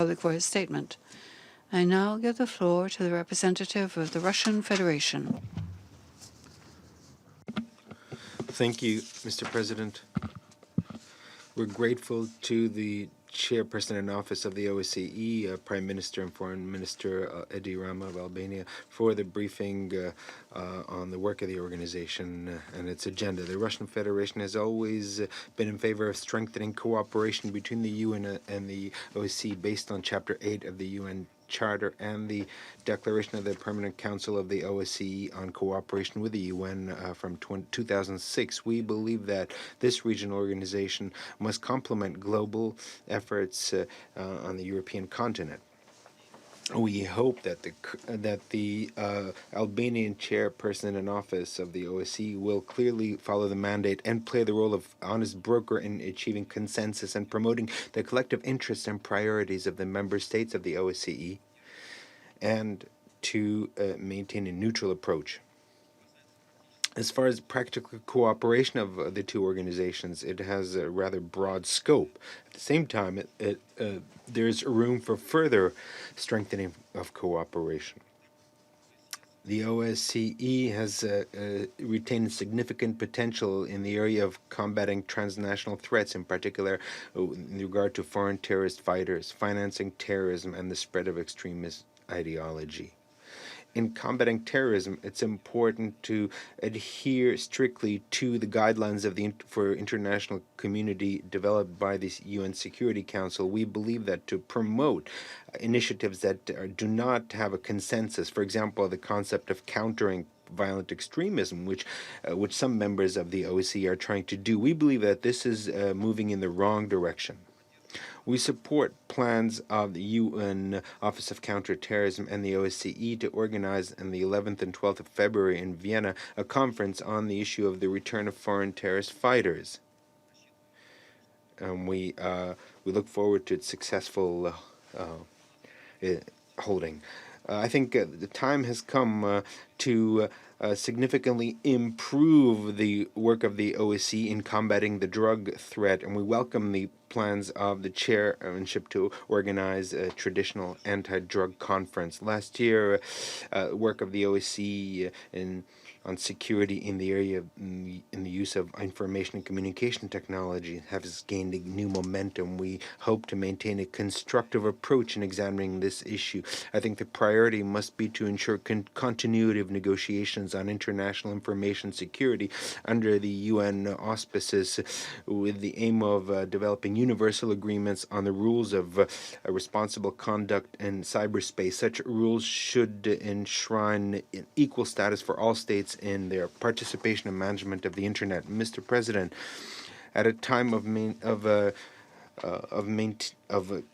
Republic for his statement. I now give the floor to the representative of the Russian Federation. Thank you, Mr. President. We're grateful to the Chairperson-in-Office of the OSCE, Prime Minister and Foreign Minister Edi Rama of Albania, for the briefing on the work of the organization and its agenda. The Russian Federation has always been in favor of strengthening cooperation between the UN and the OSCE based on Chapter 8 of the UN Charter and the Declaration of the Permanent Council of the OSCE on cooperation with the UN from 2006. We believe that this regional organization must complement global efforts on the European continent. We hope that the Albanian chairperson-in-office of the OSCE will clearly follow the mandate and play the role of honest broker in achieving consensus and promoting the collective interests and priorities of the member states of the OSCE, and to maintain a neutral approach. As far as practical cooperation of the two organizations, it has a rather broad scope. At the same time, there's room for further strengthening of cooperation. The OSCE has retained significant potential in the area of combating transnational threats, in particular in regard to foreign terrorist fighters, financing terrorism, and the spread of extremist ideology. In combating terrorism, it's important to adhere strictly to the guidelines of the international community developed by the UN Security Council. We believe that to promote initiatives that do not have a consensus, for example, the concept of countering violent extremism, which some members of the OSCE are trying to do, we believe that this is moving in the wrong direction. We support plans of the UN Office of Counterterrorism and the OSCE to organize on the 11th and 12th of February in Vienna a conference on the issue of the return of foreign terrorist fighters. And we look forward to its successful holding. I think the time has come to significantly improve the work of the OSCE in combating the drug threat, and we welcome the plans of the chairmanship to organize a traditional anti-drug conference. Last year, work of the OSCE on security in the area in the use of information and communication technology has gained a new momentum. We hope to maintain a constructive approach in examining this issue. I think the priority must be to ensure continuity of negotiations on international information security under the UN auspices, with the aim of developing universal agreements on the rules of responsible conduct in cyberspace. Such rules should enshrine equal status for all states in their participation and management of the internet. Mr. President, at a time of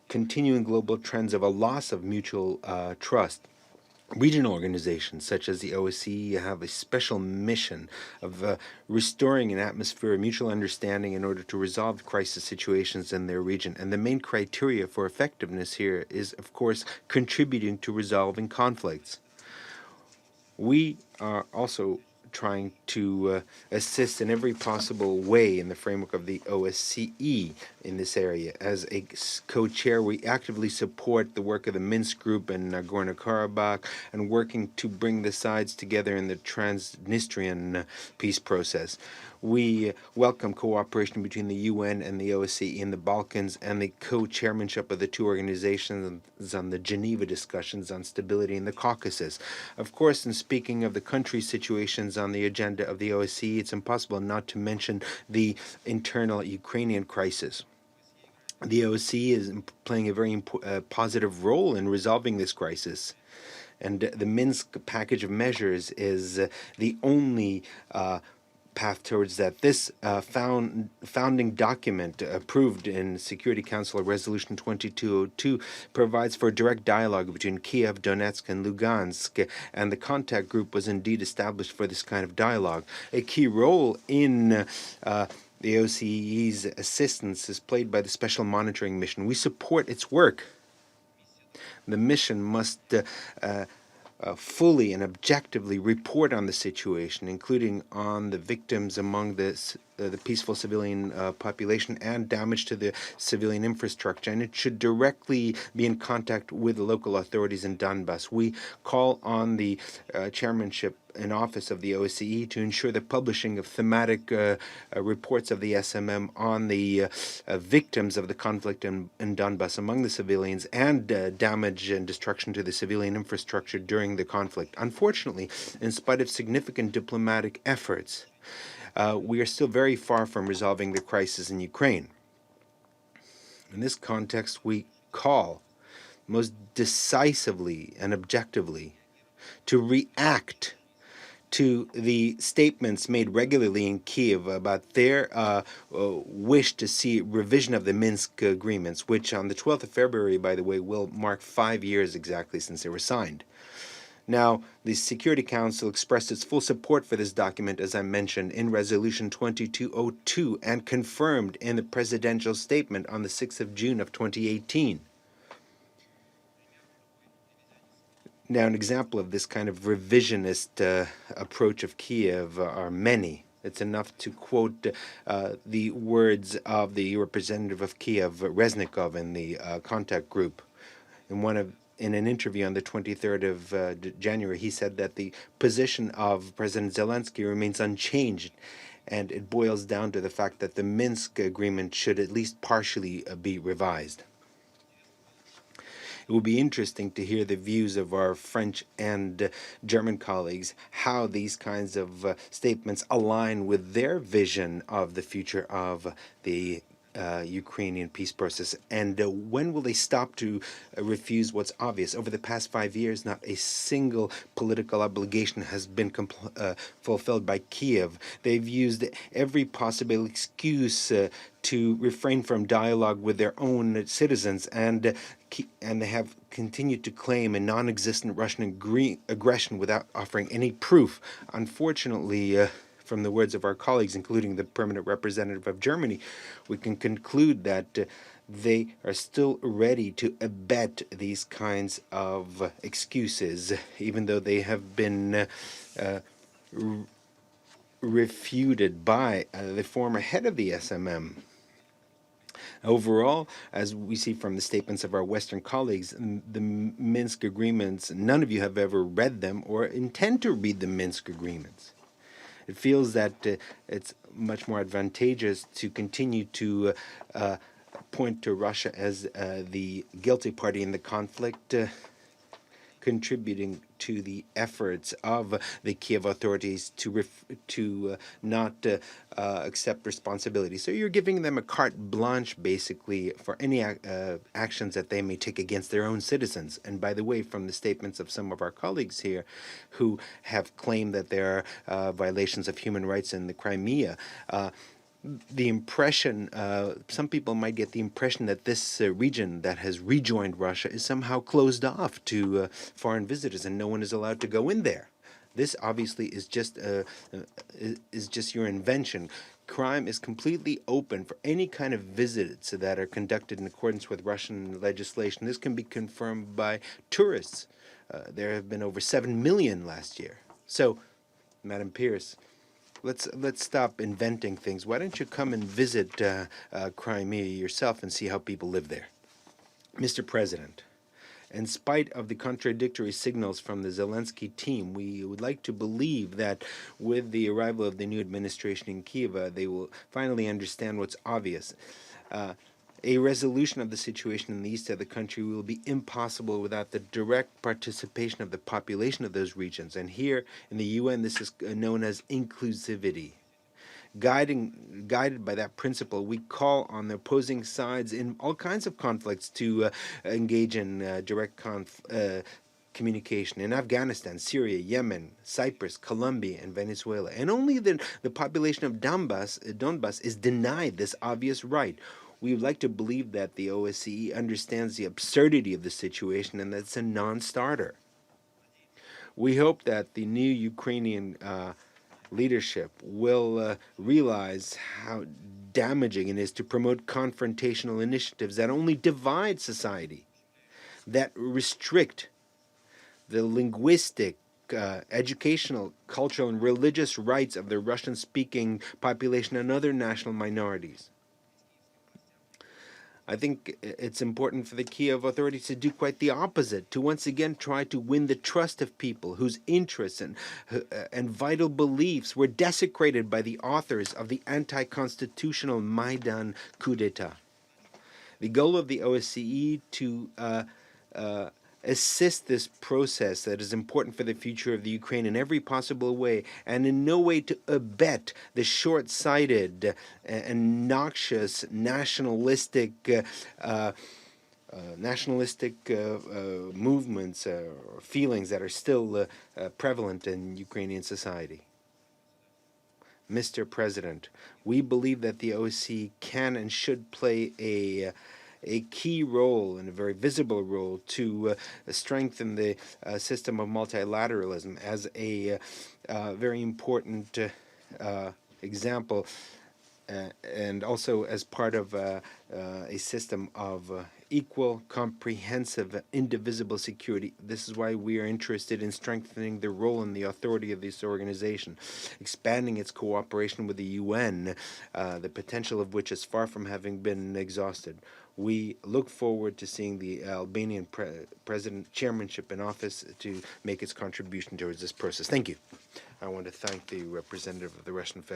continuing global trends of a loss of mutual trust, regional organizations such as the OSCE have a special mission of restoring an atmosphere of mutual understanding in order to resolve crisis situations in their region. And the main criteria for effectiveness here is, of course, contributing to resolving conflicts. We are also trying to assist in every possible way in the framework of the OSCE in this area. As a co-chair, we actively support the work of the Minsk Group in Nagorno-Karabakh and working to bring the sides together in the Transnistrian peace process. We welcome cooperation between the UN and the OSCE in the Balkans and the co-chairmanship of the two organizations on the Geneva discussions on stability in the Caucasus. Of course, in speaking of the country situations on the agenda of the OSCE, it's impossible not to mention the internal Ukrainian crisis. The OSCE is playing a very positive role in resolving this crisis. And the Minsk package of measures is the only path towards that. This founding document approved in Security Council Resolution 2202 provides for direct dialogue between Kiev, Donetsk, and Lugansk, and the contact group was indeed established for this kind of dialogue. A key role in the OSCE's assistance is played by the Special Monitoring Mission. We support its work. The mission must fully and objectively report on the situation, including on the victims among the the peaceful civilian population and damage to the civilian infrastructure, and it should directly be in contact with the local authorities in Donbas. We call on the chairmanship in office of the OSCE to ensure the publishing of thematic reports of the SMM on the victims of the conflict in Donbas among the civilians and damage and destruction to the civilian infrastructure during the conflict. Unfortunately, in spite of significant diplomatic efforts, we are still very far from resolving the crisis in Ukraine. In this context, we call most decisively and objectively to react to the statements made regularly in Kiev about their wish to see revision of the Minsk agreements, which on the 12th of February, by the way, will mark 5 years exactly since they were signed. Now, the Security Council expressed its full support for this document, as I mentioned, in Resolution 2202 and confirmed in the presidential statement on the 6th of June of 2018. Now, an example of this kind of revisionist approach of Kiev are many. It's enough to quote the words of the representative of Kiev, Reznikov, in the contact group. In an interview on the 23rd of January, he said that the position of President Zelensky remains unchanged, and it boils down to the fact that the Minsk agreement should at least partially be revised. It will be interesting to hear the views of our French and German colleagues, how these kinds of statements align with their vision of the future of the Ukrainian peace process, and when will they stop to refuse what's obvious? Over the past 5 years, not a single political obligation has been fulfilled by Kiev. They've used every possible excuse to refrain from dialogue with their own citizens, and they have continued to claim a non-existent Russian aggression without offering any proof. Unfortunately, from the words of our colleagues, including the permanent representative of Germany, we can conclude that they are still ready to abet these kinds of excuses, even though they have been refuted by the former head of the SMM. Overall, as we see from the statements of our Western colleagues, the Minsk agreements, none of you have ever read them or intend to read the Minsk agreements. It feels that it's much more advantageous to continue to point to Russia as the guilty party in the conflict, contributing to the efforts of the Kiev authorities to not accept responsibility. So you're giving them a carte blanche, basically, for any actions that they may take against their own citizens. And by the way, from the statements of some of our colleagues here who have claimed that there are violations of human rights in the Crimea, the impression, some people might get the impression that this region that has rejoined Russia is somehow closed off to foreign visitors and no one is allowed to go in there. This obviously is just your invention. Crime is completely open for any kind of visits that are conducted in accordance with Russian legislation. This can be confirmed by tourists. There have been over 7 million last year. So, Madam Pierce, let's stop inventing things. Why don't you come and visit Crimea yourself and see how people live there? Mr. President, in spite of the contradictory signals from the Zelensky team, we would like to believe that with the arrival of the new administration in Kyiv, they will finally understand what's obvious. A resolution of the situation in the east of the country will be impossible without the direct participation of the population of those regions. And here in the UN, this is known as inclusivity. Guided by that principle, we call on the opposing sides in all kinds of conflicts to engage in direct communication in Afghanistan, Syria, Yemen, Cyprus, Colombia, and Venezuela. And only the population of Donbas is denied this obvious right. We would like to believe that the OSCE understands the absurdity of the situation and that it's a non-starter. We hope that the new Ukrainian leadership will realize how damaging it is to promote confrontational initiatives that only divide society, that restrict the linguistic educational, cultural, and religious rights of the Russian-speaking population and other national minorities. I think it's important for the Kiev authorities to do quite the opposite, to once again try to win the trust of people whose interests and vital beliefs were desecrated by the authors of the anti-constitutional Maidan coup d'etat. The goal of the OSCE to assist this process that is important for the future of the Ukraine in every possible way, and in no way to abet the short-sighted and noxious nationalistic movements or feelings that are still prevalent in Ukrainian society. Mr. President, we believe that the OSCE can and should play a key role and a very visible role to strengthen the system of multilateralism as a very important example, and also as part of a system of equal, comprehensive, indivisible security. This is why we are interested in strengthening the role and the authority of this organization, expanding its cooperation with the UN, the potential of which is far from having been exhausted. We look forward to seeing the Albanian president chairmanship in office to make its contribution towards this process. Thank you. I want to thank the representative of the Russian Federation.